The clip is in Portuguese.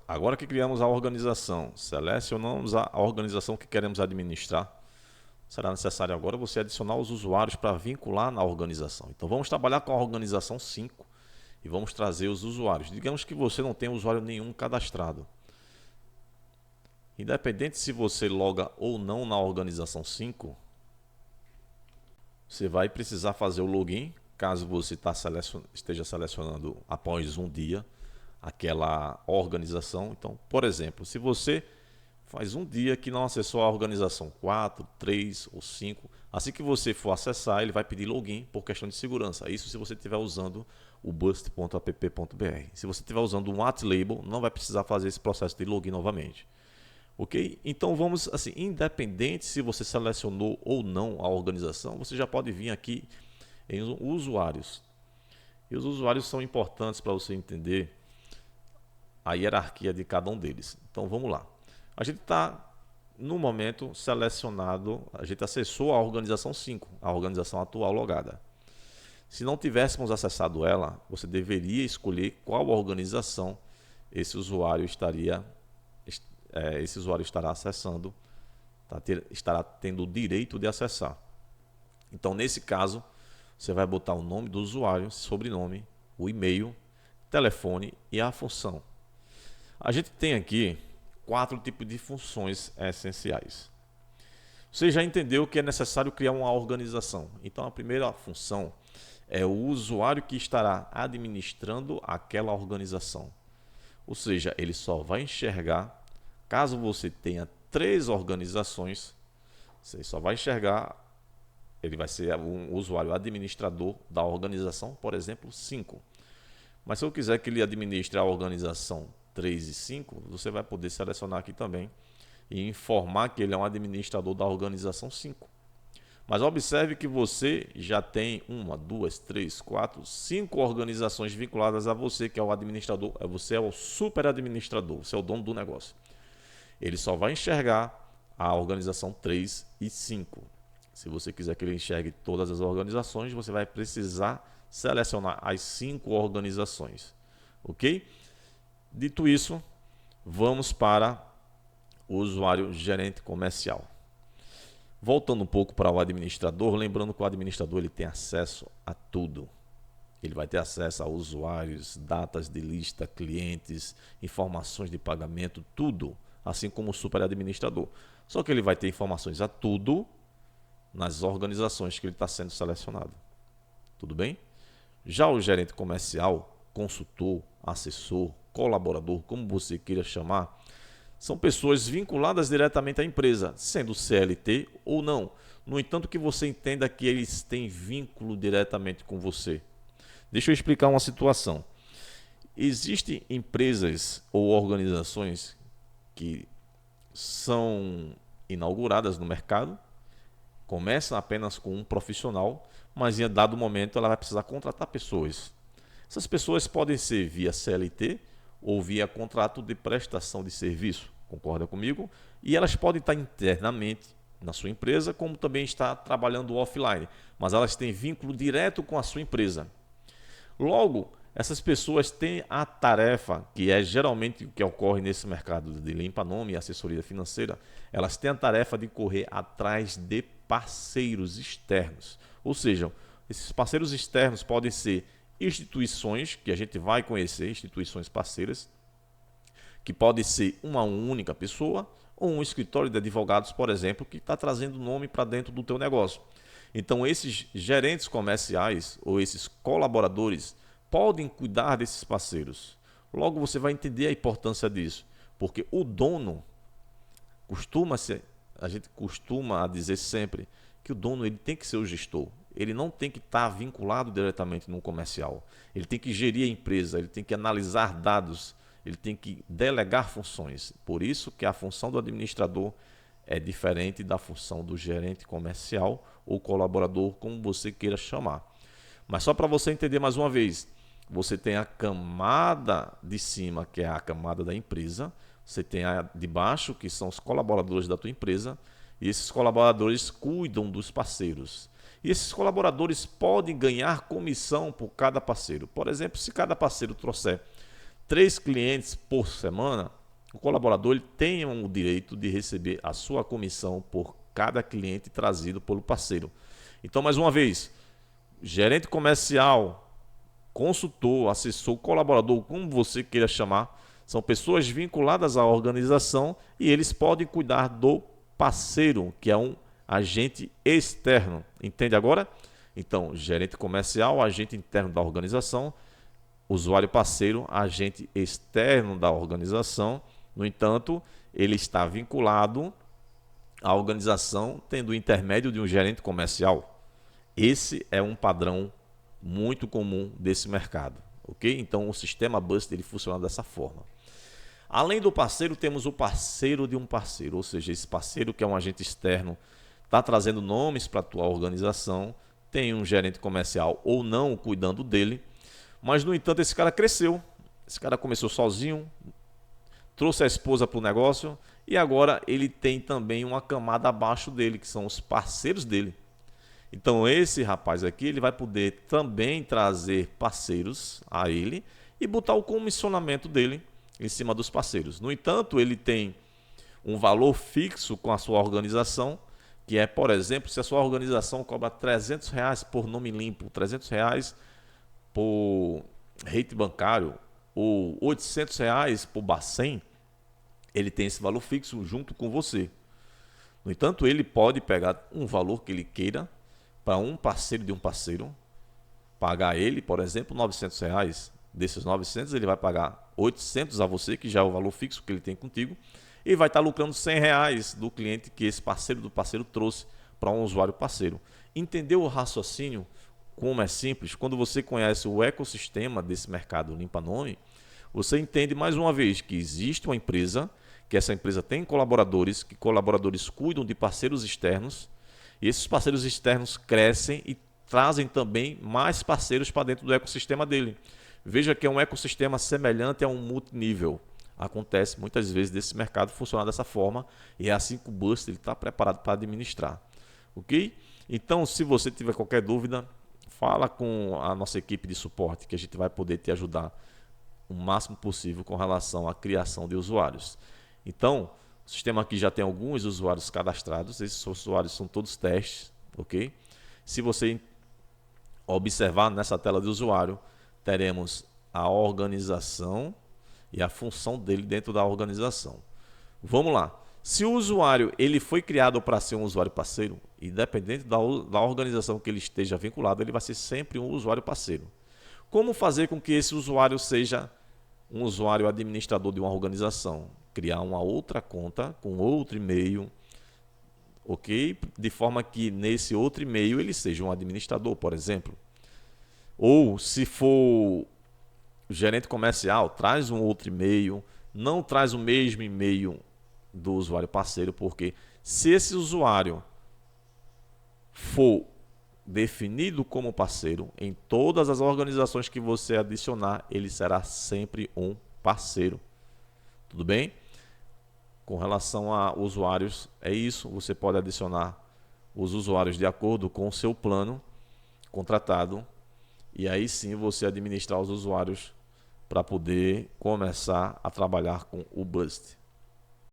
Agora que criamos a organização, selecionamos a organização que queremos administrar, será necessário agora você adicionar os usuários para vincular na organização. Então vamos trabalhar com a organização 5 e vamos trazer os usuários. Digamos que você não tem usuário nenhum cadastrado. Independente se você loga ou não na organização 5, você vai precisar fazer o login, caso você esteja selecionando após um dia aquela organização. Então, por exemplo, se você faz um dia que não acessou a organização 4, 3 ou 5, assim que você for acessar, ele vai pedir login por questão de segurança. Isso se você estiver usando o bust.app.br. Se você estiver usando um AtLabel, não vai precisar fazer esse processo de login novamente. Ok? Então vamos assim, independente se você selecionou ou não a organização, você já pode vir aqui em usuários. E os usuários são importantes para você entender a hierarquia de cada um deles. Então vamos lá. A gente está, no momento, selecionado, a gente acessou a organização 5, a organização atual logada. Se não tivéssemos acessado ela, você deveria escolher qual organização esse usuário estará acessando, estará tendo o direito de acessar. Então, nesse caso, você vai botar o nome do usuário, sobrenome, o e-mail, telefone e a função. A gente tem aqui 4 tipos de funções essenciais. Você já entendeu que é necessário criar uma organização. Então, a primeira função é o usuário que estará administrando aquela organização. Ou seja, ele só vai enxergar, caso você tenha 3 organizações, você só vai enxergar, ele vai ser um usuário administrador da organização, por exemplo, 5. Mas se eu quiser que ele administre a organização 3 e 5, você vai poder selecionar aqui também e informar que ele é um administrador da organização 5. Mas observe que você já tem 1, 2, 3, 4, 5 organizações vinculadas a você, que é o administrador. Você é o super administrador, você é o dono do negócio. Ele só vai enxergar a organização 3 e 5. Se você quiser que ele enxergue todas as organizações, você vai precisar selecionar as 5 organizações. Ok? Dito isso, vamos para o usuário gerente comercial. Voltando um pouco para o administrador, lembrando que o administrador ele tem acesso a tudo. Ele vai ter acesso a usuários, datas de lista, clientes, informações de pagamento, tudo, assim como o super administrador. Só que ele vai ter informações a tudo nas organizações que ele está sendo selecionado. Tudo bem? Já o gerente comercial, consultor, assessor, colaborador, como você queira chamar, são pessoas vinculadas diretamente à empresa, sendo CLT ou não. No entanto, que você entenda que eles têm vínculo diretamente com você. Deixa eu explicar uma situação. Existem empresas ou organizações que são inauguradas no mercado, começam apenas com um profissional, mas em dado momento ela vai precisar contratar pessoas. Essas pessoas podem ser via CLT ou via contrato de prestação de serviço, concorda comigo? E elas podem estar internamente na sua empresa, como também estar trabalhando offline, mas elas têm vínculo direto com a sua empresa. Logo, essas pessoas têm a tarefa, que é geralmente o que ocorre nesse mercado de limpa-nome e assessoria financeira, elas têm a tarefa de correr atrás de parceiros externos. Ou seja, esses parceiros externos podem ser instituições, que a gente vai conhecer, instituições parceiras, que pode ser uma única pessoa ou um escritório de advogados, por exemplo, que está trazendo nome para dentro do teu negócio. Então, esses gerentes comerciais ou esses colaboradores podem cuidar desses parceiros. Logo, você vai entender a importância disso, porque o dono a gente costuma dizer sempre que o dono ele tem que ser o gestor. Ele não tem que estar vinculado diretamente no comercial. Ele tem que gerir a empresa, ele tem que analisar dados, ele tem que delegar funções. Por isso que a função do administrador é diferente da função do gerente comercial ou colaborador, como você queira chamar. Mas só para você entender mais uma vez, você tem a camada de cima, que é a camada da empresa, você tem a de baixo, que são os colaboradores da tua empresa, e esses colaboradores cuidam dos parceiros. E esses colaboradores podem ganhar comissão por cada parceiro. Por exemplo, se cada parceiro trouxer 3 clientes por semana, o colaborador ele tem o direito de receber a sua comissão por cada cliente trazido pelo parceiro. Então, mais uma vez, gerente comercial, consultor, assessor, colaborador, como você queira chamar, são pessoas vinculadas à organização e eles podem cuidar do parceiro, que é um agente externo. Entende agora? Então, gerente comercial, agente interno da organização, usuário parceiro, agente externo da organização. No entanto, ele está vinculado à organização tendo o intermédio de um gerente comercial. Esse é um padrão muito comum desse mercado, ok? Então, o sistema Bust ele funciona dessa forma. Além do parceiro, temos o parceiro de um parceiro, ou seja, esse parceiro que é um agente externo, está trazendo nomes para a tua organização, tem um gerente comercial ou não cuidando dele, mas, no entanto, esse cara cresceu, esse cara começou sozinho, trouxe a esposa para o negócio e agora ele tem também uma camada abaixo dele, que são os parceiros dele. Então, esse rapaz aqui ele vai poder também trazer parceiros a ele e botar o comissionamento dele em cima dos parceiros. No entanto, ele tem um valor fixo com a sua organização, que é, por exemplo, se a sua organização cobra R$300 por nome limpo, R$300 por rate bancário ou R$800 por Bacen, ele tem esse valor fixo junto com você. No entanto, ele pode pegar um valor que ele queira para um parceiro de um parceiro, pagar ele, por exemplo, R$900. Desses 900, ele vai pagar 800 a você, que já é o valor fixo que ele tem contigo, e vai estar lucrando R$100 do cliente que esse parceiro do parceiro trouxe para um usuário parceiro. Entendeu o raciocínio? Como é simples? Quando você conhece o ecossistema desse mercado limpa-nome, você entende mais uma vez que existe uma empresa, que essa empresa tem colaboradores, que colaboradores cuidam de parceiros externos, e esses parceiros externos crescem e trazem também mais parceiros para dentro do ecossistema dele. Veja que é um ecossistema semelhante a um multinível. Acontece muitas vezes desse mercado funcionar dessa forma e é assim que o Bust está preparado para administrar. Ok? Então, se você tiver qualquer dúvida, fala com a nossa equipe de suporte que a gente vai poder te ajudar o máximo possível com relação à criação de usuários. Então, o sistema aqui já tem alguns usuários cadastrados, esses usuários são todos testes, ok? Se você observar nessa tela de usuário, teremos a organização e a função dele dentro da organização. Vamos lá. Se o usuário ele foi criado para ser um usuário parceiro, independente da organização que ele esteja vinculado, ele vai ser sempre um usuário parceiro. Como fazer com que esse usuário seja um usuário administrador de uma organização? Criar uma outra conta com outro e-mail, ok? De forma que nesse outro e-mail ele seja um administrador, por exemplo. Ou se for gerente comercial, traz um outro e-mail, não traz o mesmo e-mail do usuário parceiro, porque se esse usuário for definido como parceiro, em todas as organizações que você adicionar, ele será sempre um parceiro. Tudo bem? Com relação a usuários, é isso. Você pode adicionar os usuários de acordo com o seu plano contratado e aí sim você administrar os usuários para poder começar a trabalhar com o Bust.